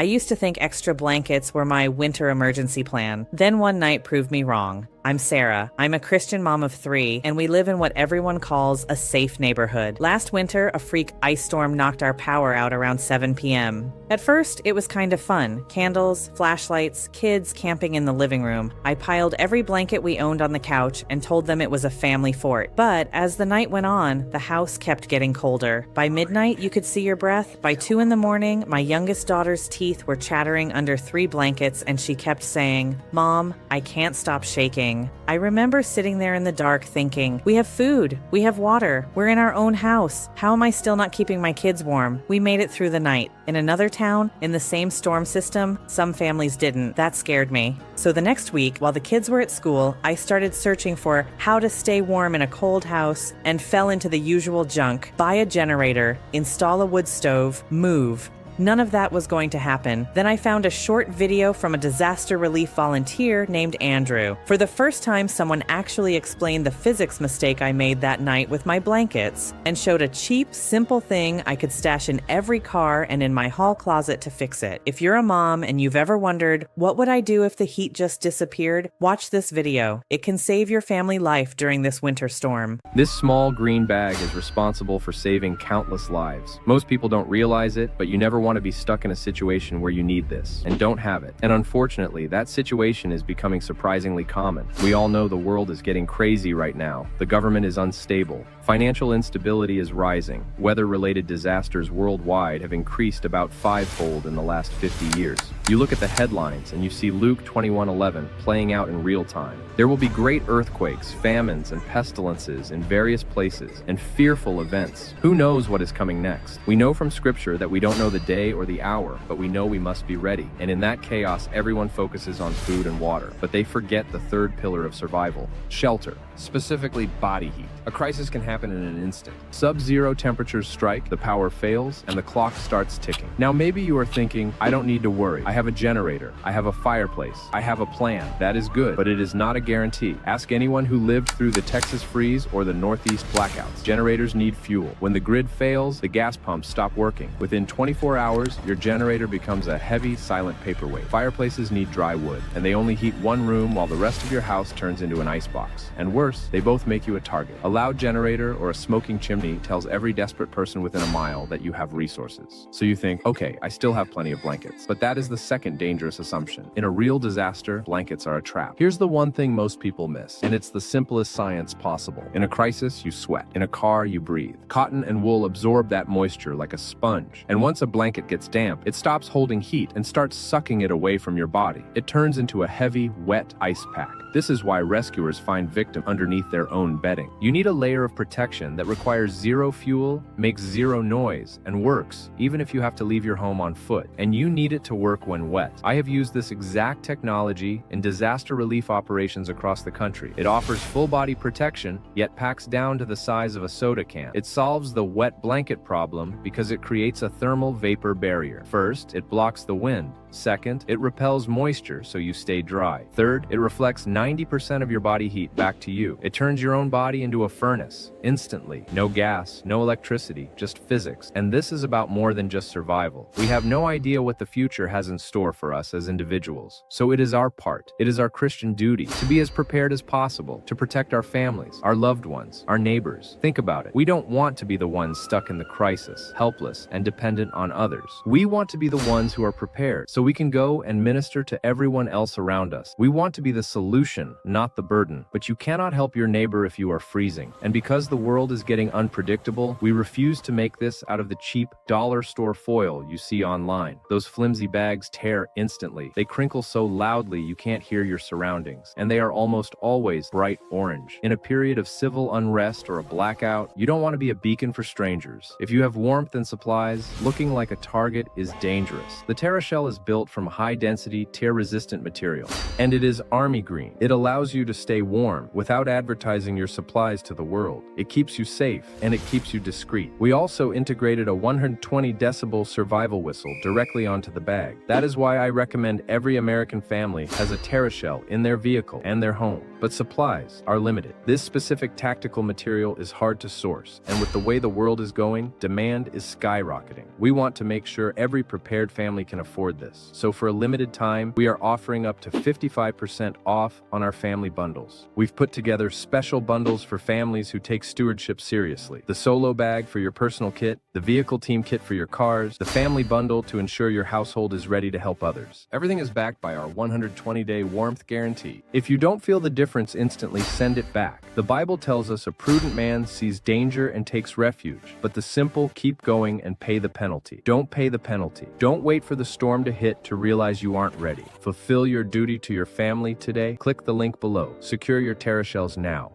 I used to think extra blankets were my winter emergency plan. Then one night proved me wrong. I'm Sarah. I'm a Christian mom of 3, and we live in what everyone calls a safe neighborhood. Last winter, a freak ice storm knocked our power out around 7 p.m. At first, it was kind of fun. Candles, flashlights, kids camping in the living room. I piled every blanket we owned on the couch and told them it was a family fort. But as the night went on, the house kept getting colder. By midnight, you could see your breath. By 2 in the morning, my youngest daughter's teeth were chattering under 3 blankets, and she kept saying, "Mom, I can't stop shaking." I remember sitting there in the dark thinking, we have food, we have water, we're in our own house. How am I still not keeping my kids warm? We made it through the night. In another town, in the same storm system, some families didn't. That scared me. So the next week, while the kids were at school, I started searching for how to stay warm in a cold house and fell into the usual junk. Buy a generator, install a wood stove, move. None of that was going to happen. Then I found a short video from a disaster relief volunteer named Andrew. For the first time, someone actually explained the physics mistake I made that night with my blankets and showed a cheap, simple thing I could stash in every car and in my hall closet to fix it. If you're a mom and you've ever wondered, what would I do if the heat just disappeared? Watch this video. It can save your family life during this winter storm. This small green bag is responsible for saving countless lives. Most people don't realize it, but you never want to be stuck in a situation where you need this and don't have it. And unfortunately, that situation is becoming surprisingly common. We all know the world is getting crazy right now. The government is unstable. Financial instability is rising. Weather-related disasters worldwide have increased about 5-fold in the last 50 years. You look at the headlines and you see Luke 21:11 playing out in real time. There will be great earthquakes, famines, and pestilences in various places, and fearful events. Who knows what is coming next? We know from Scripture that we don't know the day or the hour, but we know we must be ready. And in that chaos, everyone focuses on food and water, but they forget the third pillar of survival: shelter, specifically body heat. A crisis can happen in an instant. Sub-zero temperatures strike, the power fails, and the clock starts ticking. Now maybe you are thinking, I don't need to worry. I have a generator. I have a fireplace. I have a plan. That is good, but it is not a guarantee. Ask anyone who lived through the Texas freeze or the Northeast blackouts. Generators need fuel. When the grid fails, the gas pumps stop working. Within 24 hours, your generator becomes a heavy, silent paperweight. Fireplaces need dry wood, and they only heat one room while the rest of your house turns into an icebox. And worse, they both make you a target. A loud generator or a smoking chimney tells every desperate person within a mile that you have resources. So you think, okay, I still have plenty of blankets. But that is the second dangerous assumption. In a real disaster, blankets are a trap. Here's the one thing most people miss, and it's the simplest science possible. In a crisis, you sweat. In a car, you breathe. Cotton and wool absorb that moisture like a sponge. And once a blanket gets damp, it stops holding heat and starts sucking it away from your body. It turns into a heavy, wet ice pack. This is why rescuers find victims underneath their own bedding. You need a layer of protection that requires zero fuel, makes zero noise, and works even if you have to leave your home on foot. And you need it to work when wet. I have used this exact technology in disaster relief operations across the country. It offers full-body protection, yet packs down to the size of a soda can. It solves the wet blanket problem because it creates a thermal vapor barrier. First, it blocks the wind. Second, it repels moisture so you stay dry. Third, it reflects 90% of your body heat back to you. It turns your own body into a furnace, instantly. No gas, no electricity, just physics. And this is about more than just survival. We have no idea what the future has in store for us as individuals. So it is our part, it is our Christian duty to be as prepared as possible, to protect our families, our loved ones, our neighbors. Think about it. We don't want to be the ones stuck in the crisis, helpless and dependent on others. We want to be the ones who are prepared, so we can go and minister to everyone else around us. We want to be the solution, not the burden. But you cannot help your neighbor if you are freezing. And because the world is getting unpredictable, we refuse to make this out of the cheap dollar store foil you see online. Those flimsy bags tear instantly. They crinkle so loudly you can't hear your surroundings. And they are almost always bright orange. In a period of civil unrest or a blackout, you don't want to be a beacon for strangers. If you have warmth and supplies, looking like a target is dangerous. The TerraShell is built built from high-density, tear-resistant material. And it is Army Green. It allows you to stay warm without advertising your supplies to the world. It keeps you safe, and it keeps you discreet. We also integrated a 120 decibel survival whistle directly onto the bag. That is why I recommend every American family has a TerraShell in their vehicle and their home. But supplies are limited. This specific tactical material is hard to source, and with the way the world is going, demand is skyrocketing. We want to make sure every prepared family can afford this. So for a limited time, we are offering up to 55% off on our family bundles. We've put together special bundles for families who take stewardship seriously. The solo bag for your personal kit, the vehicle team kit for your cars, the family bundle to ensure your household is ready to help others. Everything is backed by our 120-day warmth guarantee. If you don't feel the difference instantly, send it back. The Bible tells us a prudent man sees danger and takes refuge, but the simple keep going and pay the penalty. Don't pay the penalty. Don't wait for the storm to hit to realize you aren't ready. Fulfill your duty to your family today. Click the link below. Secure your TerraShells now.